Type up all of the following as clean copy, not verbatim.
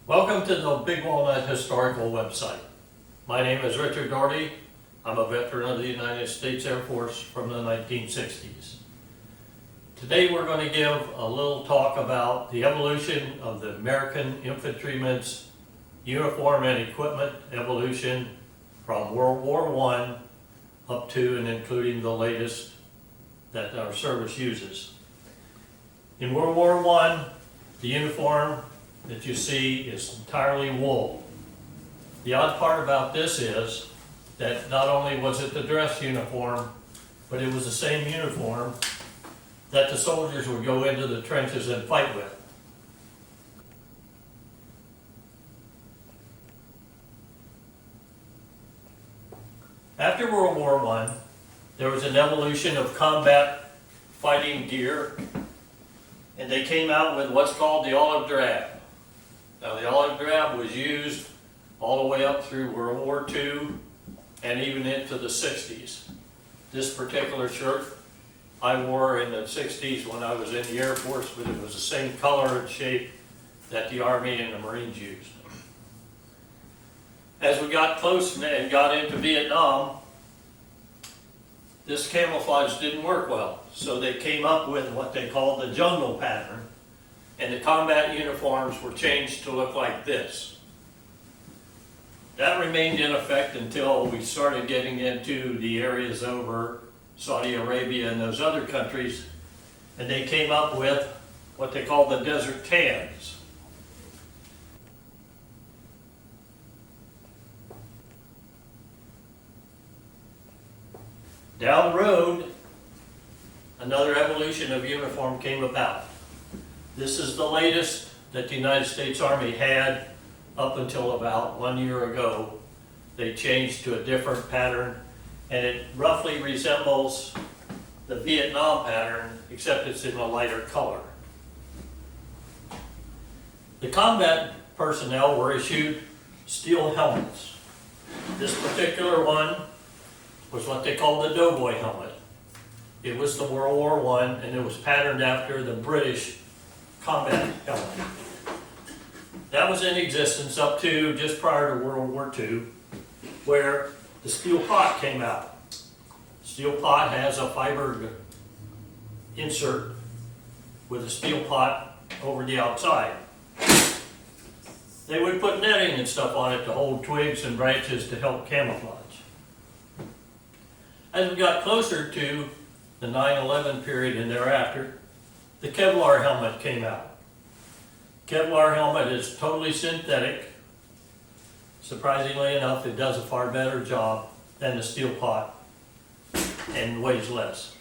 Welcome to the Big Walnut Historical website. My name is Richard Doherty. I'm a veteran of the United States Air Force from the 1960s. Today we're going to give a little talk about the evolution of the American infantryman's uniform and equipment evolution from World War I up to and including the latest that our service uses. In World War I, the uniform that you see is entirely wool. The odd part about this is that not only was it the dress uniform, but it was the same uniform that the soldiers would go into the trenches and fight with. After World War I, there was an evolution of combat fighting gear, and they came out with what's called the olive drab. Now, the olive drab was used all the way up through World War II and even into the 60s. This particular shirt I wore in the 60s when I was in the Air Force, but it was the same color and shape that the Army and the Marines used. As we got close and got into Vietnam, this camouflage didn't work well, so they came up with what they called the jungle pattern, and the combat uniforms were changed to look like this. That remained in effect until we started getting into the areas over Saudi Arabia and those other countries, and they came up with what they call the desert tans. Down the road, another evolution of uniform came about. This is the latest that the United States Army had up until about 1 year ago. They changed to a different pattern, and it roughly resembles the Vietnam pattern, except it's in a lighter color. The combat personnel were issued steel helmets. This particular one was what they called the doughboy helmet. It was the World War I, and it was patterned after the British combat helmet. That was in existence up to just prior to World War II, where the steel pot came out. Steel pot has a fiber insert with a steel pot over the outside. They would put netting and stuff on it to hold twigs and branches to help camouflage. As we got closer to the 9/11 period and thereafter, the Kevlar helmet came out. Kevlar helmet is totally synthetic. Surprisingly enough, it does a far better job than the steel pot and weighs less.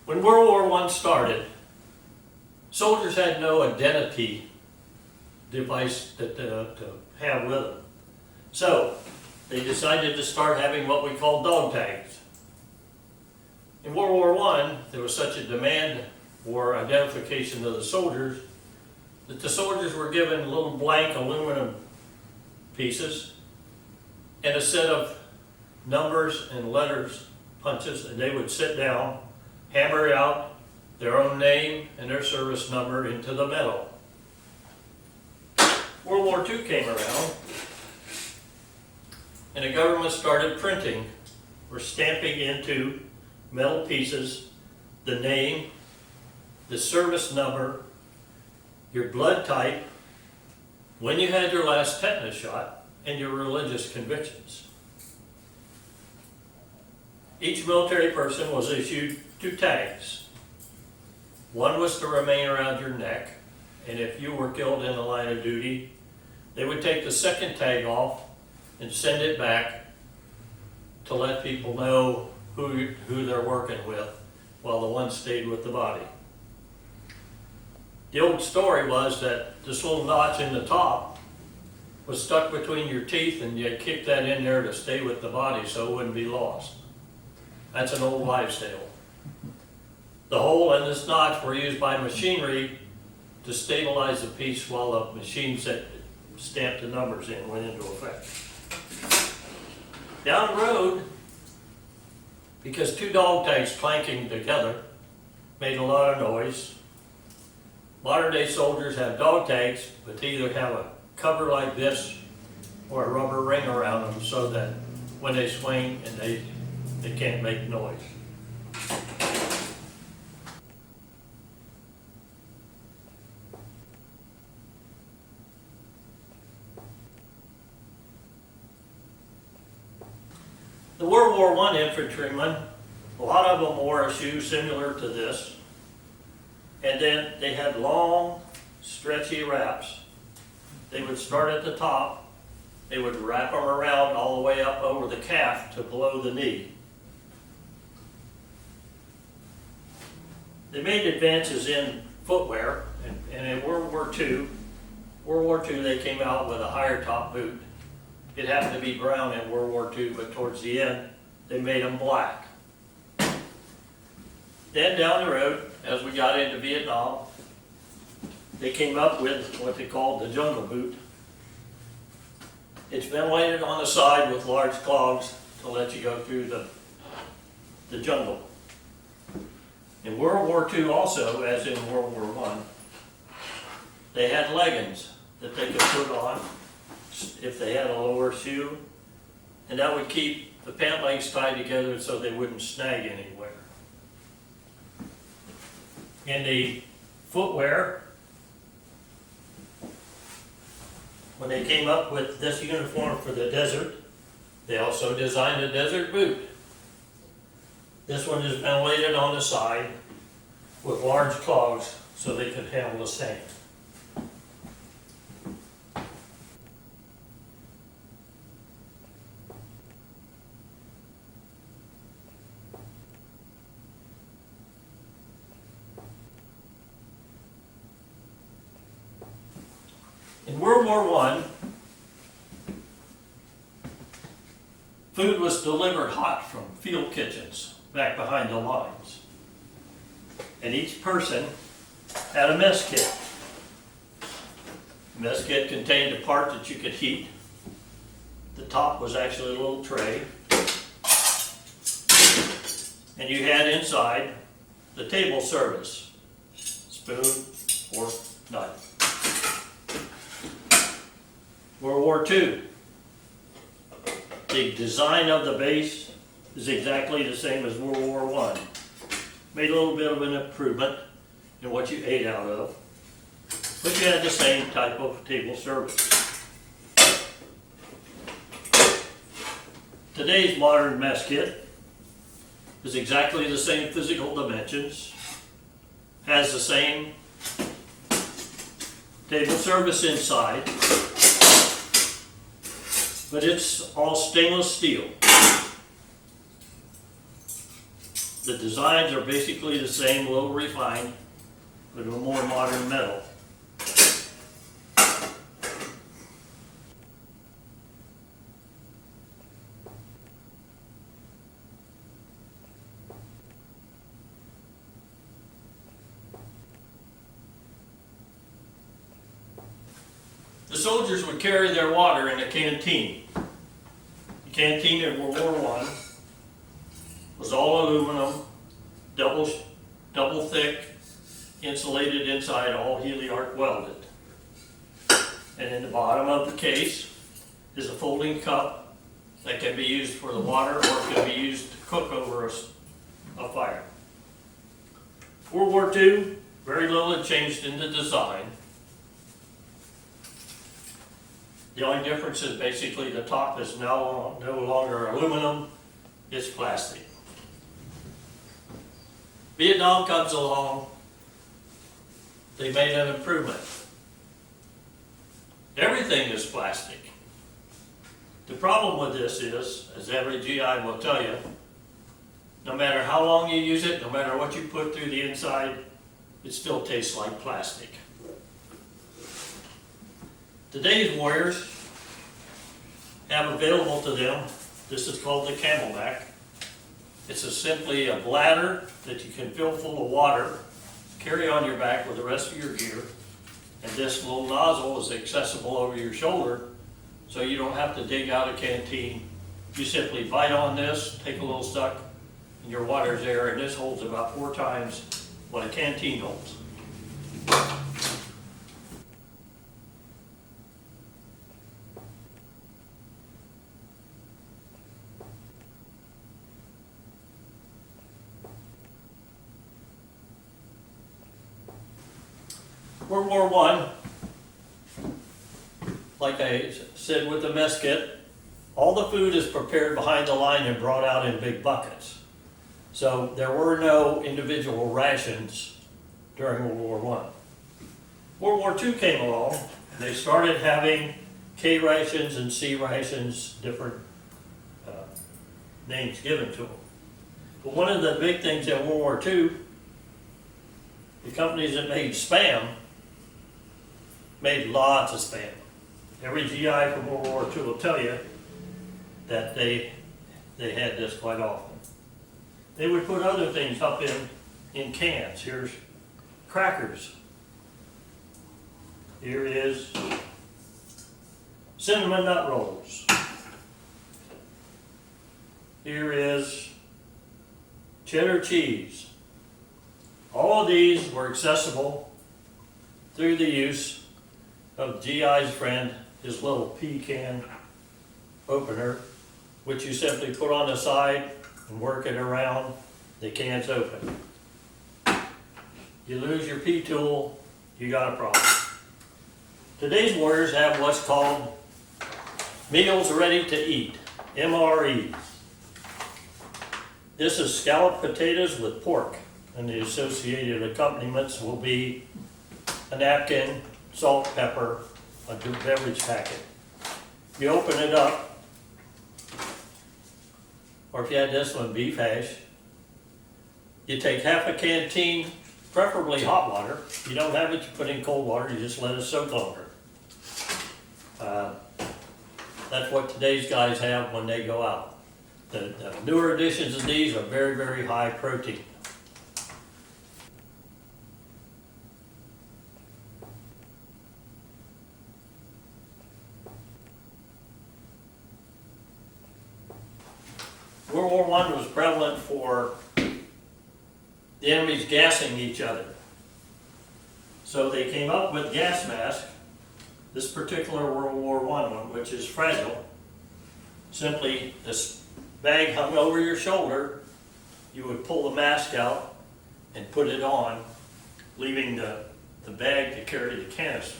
When World War I started, soldiers had no identity device to have with them. So they decided to start having what we call dog tags. In World War I, there was such a demand for identification of the soldiers that the soldiers were given little blank aluminum pieces and a set of numbers and letters punches, and they would sit down, hammer out their own name and their service number into the metal. World War II came around, and the government started printing or stamping into metal pieces the name, the service number, your blood type, when you had your last tetanus shot, and your religious convictions. Each military person was issued 2 tags. One was to remain around your neck, and if you were killed in the line of duty, they would take the second tag off and send it back to let people know who they're working with, while the one stayed with the body. The old story was that this little notch in the top was stuck between your teeth, and you kick that in there to stay with the body so it wouldn't be lost. That's an old wives' tale. The hole and this notch were used by machinery to stabilize the piece while the machines that stamped the numbers in went into effect. Down the road, because two dog tags clanking together made a lot of noise. Modern day soldiers have dog tags, but they either have a cover like this or a rubber ring around them so that when they swing and they can't make noise. The World War I infantrymen, a lot of them wore a shoe similar to this, and then they had long, stretchy wraps. They would start at the top, they would wrap them around all the way up over the calf to below the knee. They made advances in footwear, and in World War II, they came out with a higher top boot. It happened to be brown in World War II, but towards the end, they made them black. Then down the road, as we got into Vietnam, they came up with what they called the jungle boot. It's ventilated on the side with large clogs to let you go through the jungle. In World War II also, as in World War I, they had leggings that they could put on if they had a lower shoe, and that would keep the pant legs tied together so they wouldn't snag anywhere. In the footwear, when they came up with this uniform for the desert, they also designed a desert boot. This one is ventilated on the side with large clogs so they could handle the sand. In World War I, food was delivered hot from field kitchens back behind the lines. And each person had a mess kit. The mess kit contained a part that you could heat. The top was actually a little tray. And you had inside the table service: spoon, fork, knife. World War II. The design of the base is exactly the same as World War I. Made a little bit of an improvement in what you ate out of, but you had the same type of table service. Today's modern mess kit is exactly the same physical dimensions, has the same table service inside, but it's all stainless steel. The designs are basically the same, a little refined, but a more modern metal. The soldiers would carry their water in a canteen. The canteen in World War I was all aluminum, double thick, insulated inside, all heliarc welded. And in the bottom of the case is a folding cup that can be used for the water, or it can be used to cook over a fire. World War II, very little had changed in the design. The only difference is basically the top is now no longer aluminum, it's plastic. Vietnam comes along, they made an improvement. Everything is plastic. The problem with this is, as every GI will tell you, no matter how long you use it, no matter what you put through the inside, it still tastes like plastic. Today's warriors have available to them, this is called the Camelback. It's simply a bladder that you can fill full of water, carry on your back with the rest of your gear, and this little nozzle is accessible over your shoulder, so you don't have to dig out a canteen You simply bite on this, take a little suck, and your water's there, and this holds about 4 times what a canteen holds. World War I, like I said with the mess kit, all the food is prepared behind the line and brought out in big buckets. So there were no individual rations during World War I. World War II came along, and they started having K rations and C rations, different names given to them. But one of the big things in World War II, the companies that made Spam made lots of Spam. Every GI from World War II will tell you that they had this quite often. They would put other things up in cans. Here's crackers. Here is cinnamon nut rolls. Here is cheddar cheese. All of these were accessible through the use of GI's friend, his little pecan opener, which you simply put on the side and work it around, the can's open. You lose your P-tool, you got a problem. Today's warriors have what's called meals ready to eat, MREs. This is scalloped potatoes with pork, and the associated accompaniments will be a napkin, salt, pepper, a beverage packet. You open it up, or if you had this one, beef hash. You take half a canteen, preferably hot water. If you don't have it, you put in cold water, you just let it soak longer. That's what today's guys have when they go out. The newer editions of these are very, very high protein. World War I was prevalent for the enemies gassing each other. So they came up with gas masks. This particular World War I one, which is fragile, simply this bag hung over your shoulder, you would pull the mask out and put it on, leaving the bag to carry the canister.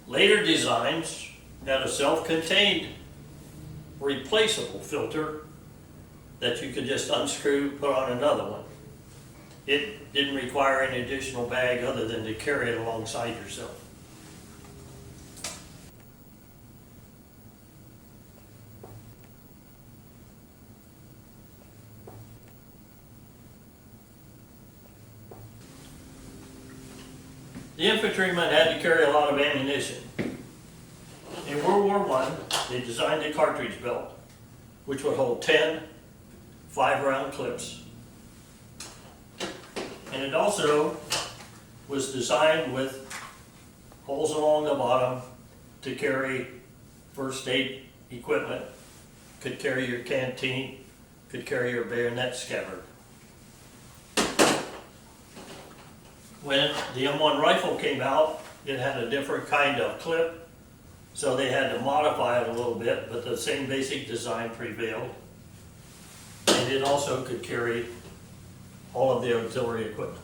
Later designs had a self-contained replaceable filter that you could just unscrew, put on another one. It didn't require any additional bag other than to carry it alongside yourself. The infantrymen had to carry a lot of ammunition. In World War I, they designed a cartridge belt, which would hold 10 5-round clips. And it also was designed with holes along the bottom to carry first aid equipment, could carry your canteen, could carry your bayonet scabbard. When the M1 rifle came out, it had a different kind of clip, so they had to modify it a little bit, but the same basic design prevailed. And it also could carry all of the auxiliary equipment.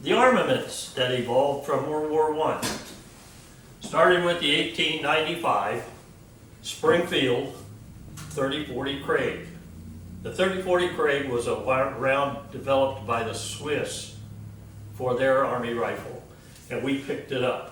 The armaments that evolved from World War I, starting with the 1895 Springfield 30-40 Krag. The 30-40 Krag was a round developed by the Swiss for their army rifle, and we picked it up.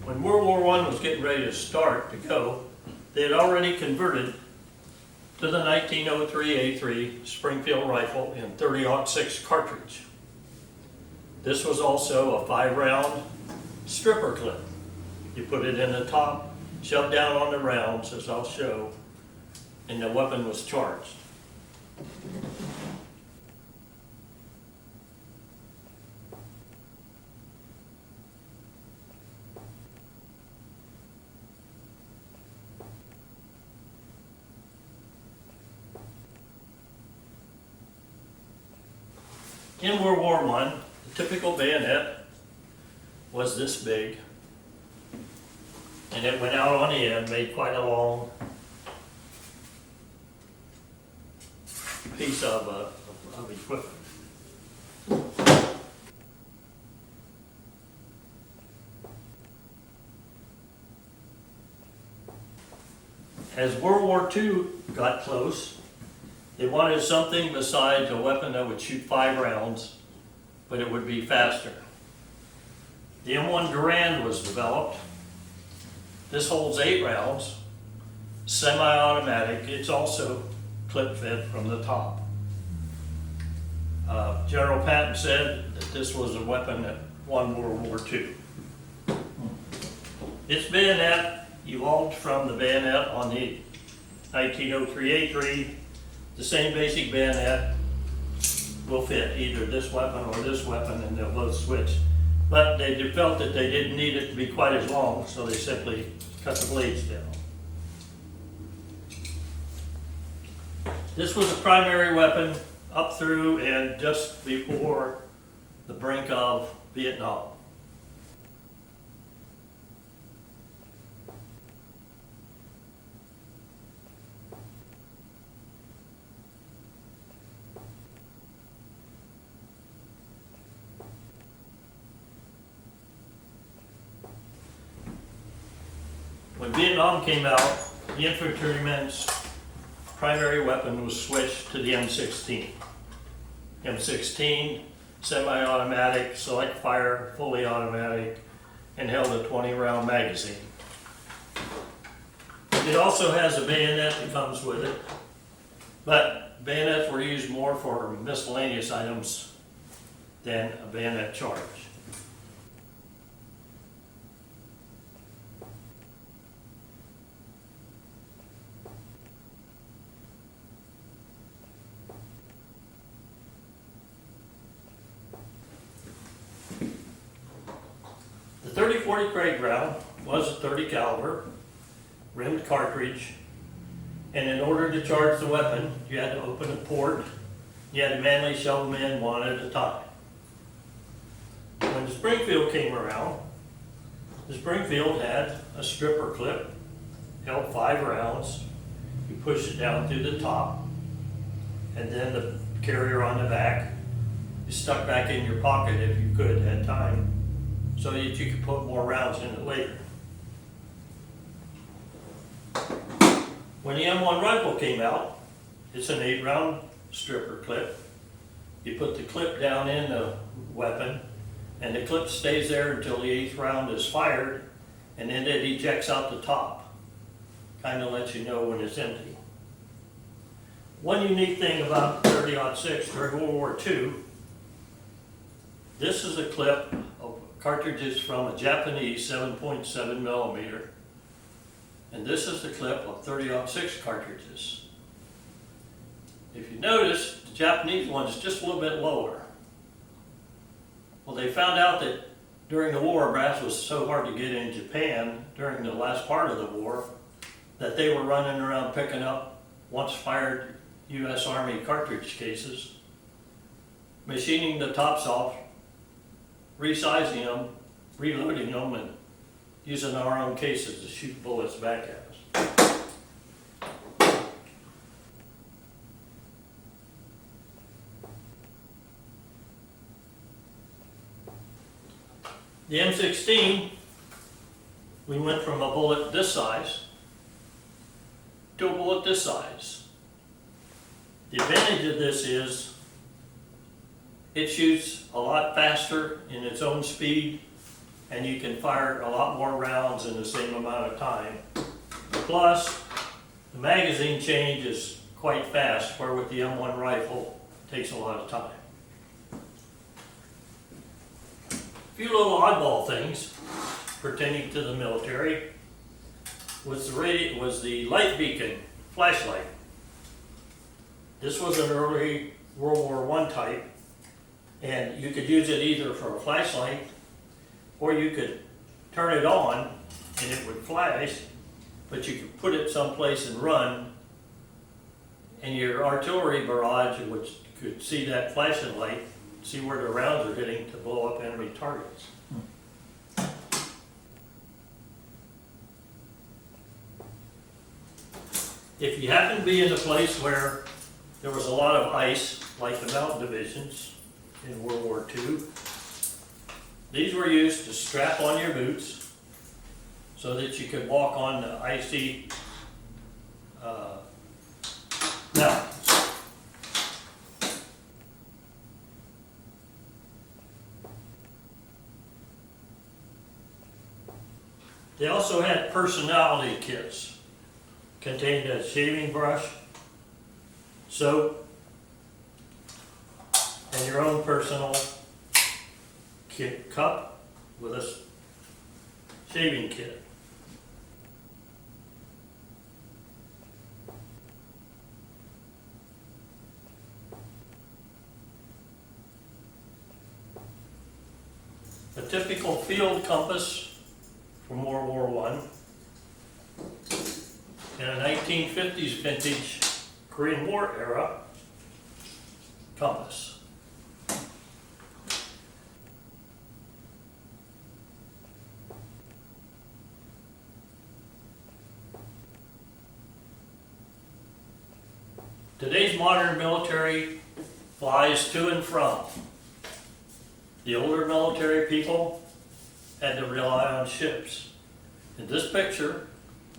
When World War I was getting ready to start to go, they had already converted to the 1903 A3 Springfield rifle in 30-06 cartridge. This was also a 5-round stripper clip. You put it in the top, shoved down on the rounds, as I'll show, and the weapon was charged. In World War I, the typical bayonet was this big, and it went out on the end, made quite a long piece of equipment. As World War II got close, they wanted something besides a weapon that would shoot 5 rounds, but it would be faster. The M1 Garand was developed. This holds 8 rounds, semi-automatic. It's also clip fit from the top. General Patton said that this was a weapon that won World War II. Its bayonet evolved from the bayonet on the 1903 A3. The same basic bayonet will fit either this weapon or this weapon, and they'll both switch. But they felt that they didn't need it to be quite as long, so they simply cut the blades down. This was a primary weapon up through and just before the brink of Vietnam. When Vietnam came out, the infantryman's primary weapon was switched to the M16. M16, semi-automatic, select fire, fully automatic, and held a 20-round magazine. It also has a bayonet that comes with it, but bayonets were used more for miscellaneous items than a bayonet charge. The 30-40 Craig round was a 30 caliber, rimmed cartridge, and in order to charge the weapon, you had to open a port. You had to manually shove them in one at a time. When the Springfield came around, the Springfield had a stripper clip, held 5 rounds. You push it down through the top, and then the carrier on the back is stuck back in your pocket if you could at time, so that you could put more rounds in it later. When the M1 rifle came out, it's an 8-round stripper clip. You put the clip down in the weapon, and the clip stays there until the 8th round is fired, and then it ejects out the top. Kind of lets you know when it's empty. One unique thing about 30-06 during World War II, this is a clip of cartridges from a Japanese 7.7 millimeter, and this is the clip of 30-06 cartridges. If you notice, the Japanese one is just a little bit lower. Well, they found out that during the war, brass was so hard to get in Japan during the last part of the war that they were running around picking up once fired U.S. Army cartridge cases, machining the tops off, resizing them, reloading them, and using our own cases to shoot bullets back at us. The M16, we went from a bullet this size to a bullet this size. The advantage of this is it shoots a lot faster in its own speed, and you can fire a lot more rounds in the same amount of time. Plus, the magazine change is quite fast, where with the M1 rifle, it takes a lot of time. A few little oddball things pertaining to the military was the light beacon flashlight. This was an early World War I type, and you could use it either for a flashlight, or you could turn it on and it would flash, but you could put it someplace and run, and your artillery barrage could see that flashing light, see where the rounds are hitting to blow up enemy targets. If you happen to be in a place where there was a lot of ice, like the mountain divisions in World War II, these were used to strap on your boots so that you could walk on the icy mountains. They also had personality kits, contained a shaving brush, soap, and your own personal cup with a shaving kit. A typical field compass from World War I and a 1950s vintage Korean War era compass. Today's modern military flies to and from. The older military people had to rely on ships. In this picture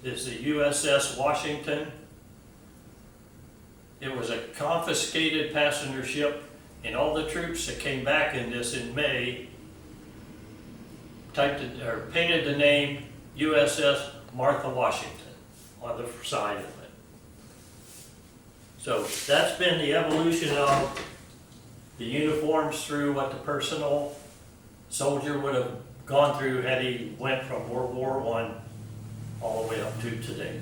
is the USS Washington. It was a confiscated passenger ship, and all the troops that came back in this in May painted the name USS Martha Washington on the side of it. So that's been the evolution of the uniforms through what the personal soldier would have gone through had he went from World War I all the way up to today.